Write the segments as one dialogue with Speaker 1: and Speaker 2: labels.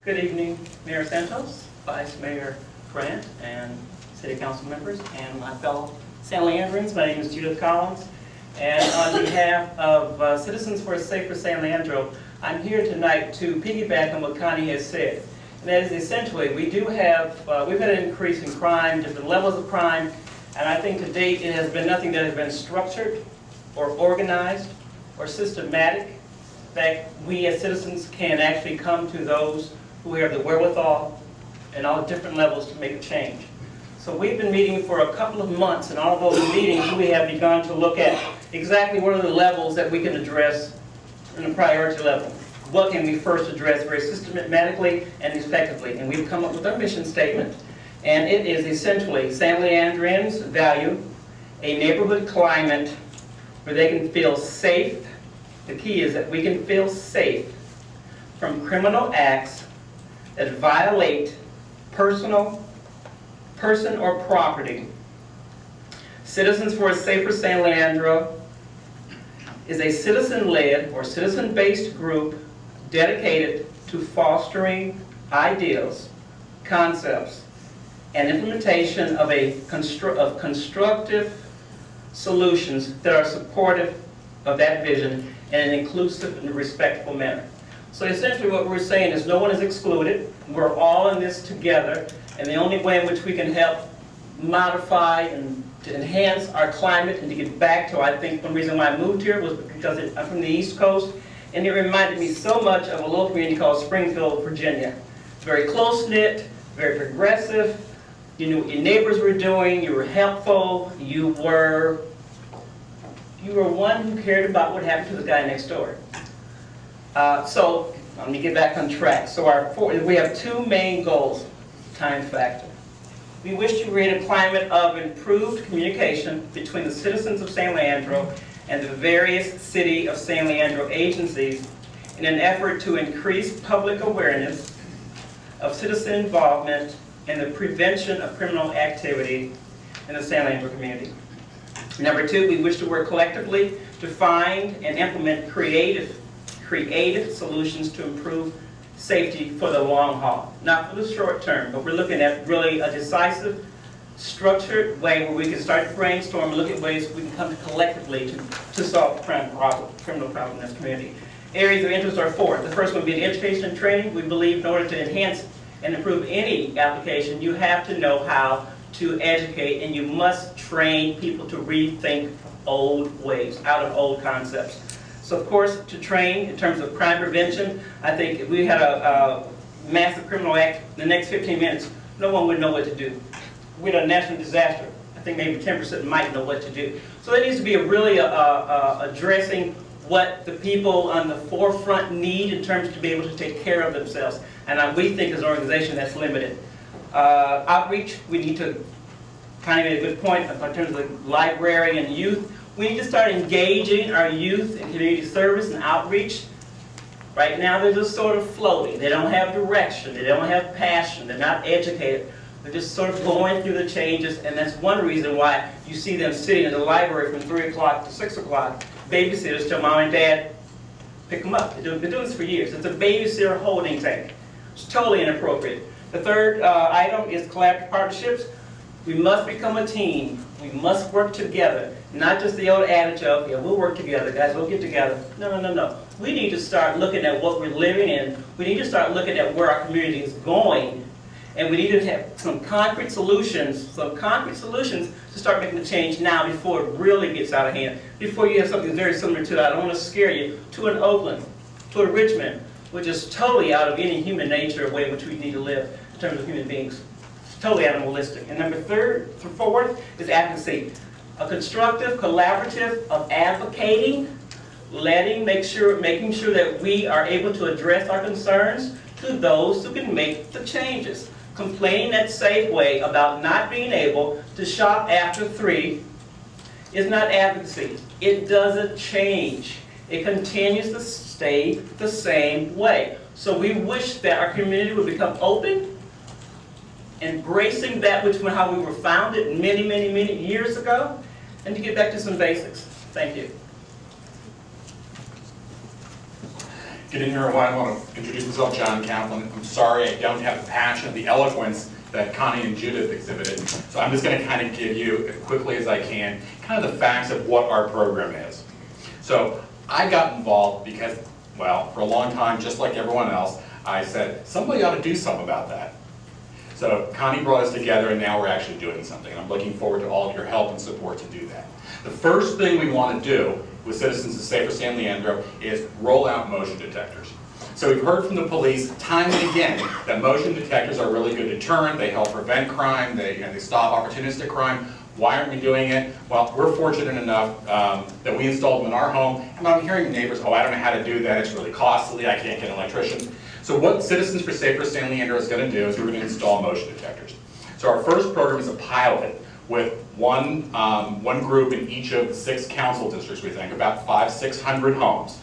Speaker 1: Good evening, Mayor Santos, Vice Mayor Grant, and City Council members, and my fellow San Leandrians. My name is Judith Collins, and on behalf of Citizens for a Safer San Leandro, I'm here tonight to piggyback on what Connie has said. And that is essentially, we do have, we've had an increase in crime, different levels of crime, and I think to date it has been nothing that has been structured or organized or systematic that we as citizens can actually come to those who have the wherewithal and all different levels to make a change. So we've been meeting for a couple of months, and all of those meetings we have begun to look at exactly what are the levels that we can address in a priority level. What can we first address very systematically and effectively? And we've come up with our mission statement, and it is essentially San Leandrians value a neighborhood climate where they can feel safe. The key is that we can feel safe from criminal acts that violate person or property. Citizens for a Safer San Leandro is a citizen-led or citizen-based group dedicated to fostering ideas, concepts, and implementation of constructive solutions that are supportive of that vision in an inclusive and respectful manner. So essentially what we're saying is no one is excluded. We're all in this together, and the only way in which we can help modify and to enhance our climate and to get back to, I think one reason why I moved here was because I'm from the East Coast, and it reminded me so much of a little community called Springfield, Virginia. Very close-knit, very progressive. You knew what your neighbors were doing, you were helpful, you were one who cared about what happened to the guy next door. So let me get back on track. So we have two main goals. Time factor. We wish to create a climate of improved communication between the citizens of San Leandro and the various City of San Leandro agencies in an effort to increase public awareness of citizen involvement and the prevention of criminal activity in the San Leandro community. Number two, we wish to work collectively to find and implement creative solutions to improve safety for the long haul. Not for the short term, but we're looking at really a decisive, structured way where we can start to brainstorm and look at ways we can come collectively to solve the criminal problem in this community. Areas of interest are four. The first one would be the education and training. We believe in order to enhance and improve any application, you have to know how to educate, and you must train people to rethink old ways, out of old concepts. So of course, to train in terms of crime prevention, I think if we had a massive criminal act in the next 15 minutes, no one would know what to do. We had a national disaster. I think maybe 10% might know what to do. So there needs to be really addressing what the people on the forefront need in terms to be able to take care of themselves. And we think as an organization that's limited. Outreach, we need to, kind of made a good point in terms of the library and youth. We need to start engaging our youth in community service and outreach. Right now they're just sort of floating. They don't have direction. They don't have passion. They're not educated. They're just sort of going through the changes, and that's one reason why you see them sitting in the library from 3 o'clock to 6 o'clock. Babysitters till mom and dad pick them up. They've been doing this for years. It's a babysitter holding tank. It's totally inappropriate. The third item is collaborative partnerships. We must become a team. We must work together. Not just the old adage of, yeah, we'll work together, guys, we'll get together. No, no, no, no. We need to start looking at what we're living in. We need to start looking at where our community is going. And we need to have some concrete solutions to start making the change now before it really gets out of hand. Before you have something very similar to that, I don't want to scare you, to an Oakland, to a Richmond, which is totally out of any human nature way in which we need to live in terms of human beings. It's totally animalistic. And number fourth is advocacy. A constructive, collaborative of advocating, making sure that we are able to address our concerns to those who can make the changes. Complaining that safe way about not being able to shop after 3 is not advocacy. It doesn't change. It continues to stay the same way. So we wish that our community would become open, embracing that which how we were founded many, many, many years ago, and to get back to some basics. Thank you.
Speaker 2: Good evening, everyone. I want to introduce myself, John Kaplan. I'm sorry I don't have the passion, the eloquence that Connie and Judith exhibited. So I'm just going to kind of give you, as quickly as I can, kind of the facts of what our program is. So I got involved because, well, for a long time, just like everyone else, I said, somebody ought to do something about that. So Connie brought us together, and now we're actually doing something. And I'm looking forward to all of your help and support to do that. The first thing we want to do with Citizens of Safer San Leandro is roll out motion detectors. So we've heard from the police time and again that motion detectors are a really good deterrent. They help prevent crime. They stop opportunistic crime. Why aren't we doing it? Well, we're fortunate enough that we installed them in our home. And I'm hearing neighbors, oh, I don't know how to do that. It's really costly. I can't get an electrician. So what Citizens for Safer San Leandro is going to do is we're going to install motion detectors. So our first program is a pilot with one group in each of the 6 council districts, we think, about 500-600 homes.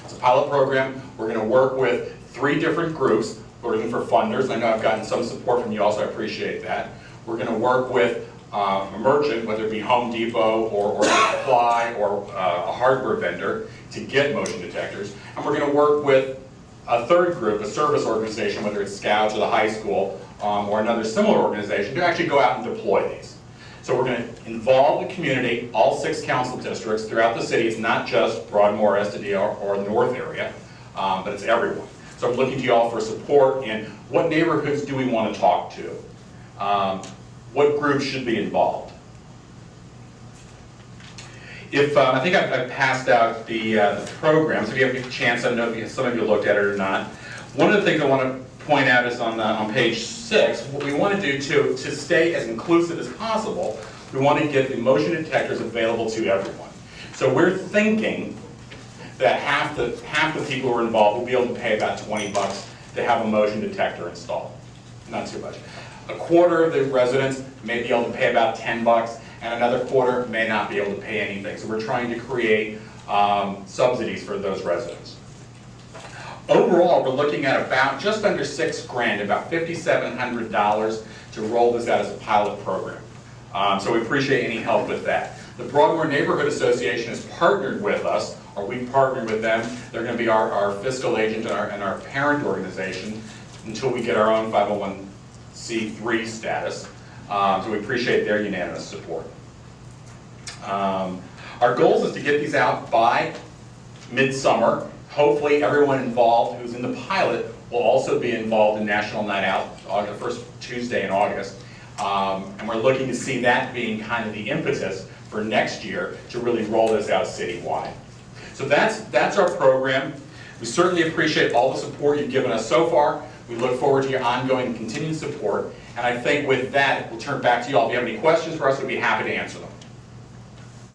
Speaker 2: It's a pilot program. We're going to work with 3 different groups. We're looking for funders. I know I've gotten some support from you also. I appreciate that. We're going to work with a merchant, whether it be Home Depot or supply or a hardware vendor, to get motion detectors. And we're going to work with a third group, a service organization, whether it's Scouts or the high school, or another similar organization, to actually go out and deploy these. So we're going to involve the community, all 6 council districts throughout the city. It's not just Broadmoor, Estadio, or the North area, but it's everyone. So I'm looking to you all for support in what neighborhoods do we want to talk to? What groups should be involved? I think I've passed out the programs. If you have a chance, I don't know if some of you looked at it or not. One of the things I want to point out is on page 6, what we want to do to stay as inclusive as possible, we want to get the motion detectors available to everyone. So we're thinking that half the people who are involved will be able to pay about $20 to have a motion detector installed. Not too much. A quarter of the residents may be able to pay about $10, and another quarter may not be able to pay anything. So we're trying to create subsidies for those residents. Overall, we're looking at about just under $6 grand, about $5,700 to roll this out as a pilot program. So we appreciate any help with that. The Broadmoor Neighborhood Association has partnered with us, or we've partnered with them. They're going to be our fiscal agent and our parent organization until we get our own 501c3 status. So we appreciate their unanimous support. Our goal is to get these out by midsummer. Hopefully everyone involved who's in the pilot will also be involved in National Night Out, the first Tuesday in August. And we're looking to see that being kind of the impetus for next year to really roll this out citywide. So that's our program. We certainly appreciate all the support you've given us so far. We look forward to your ongoing and continued support. And I think with that, we'll turn back to you all. If you have any questions for us, we'd be happy to answer them.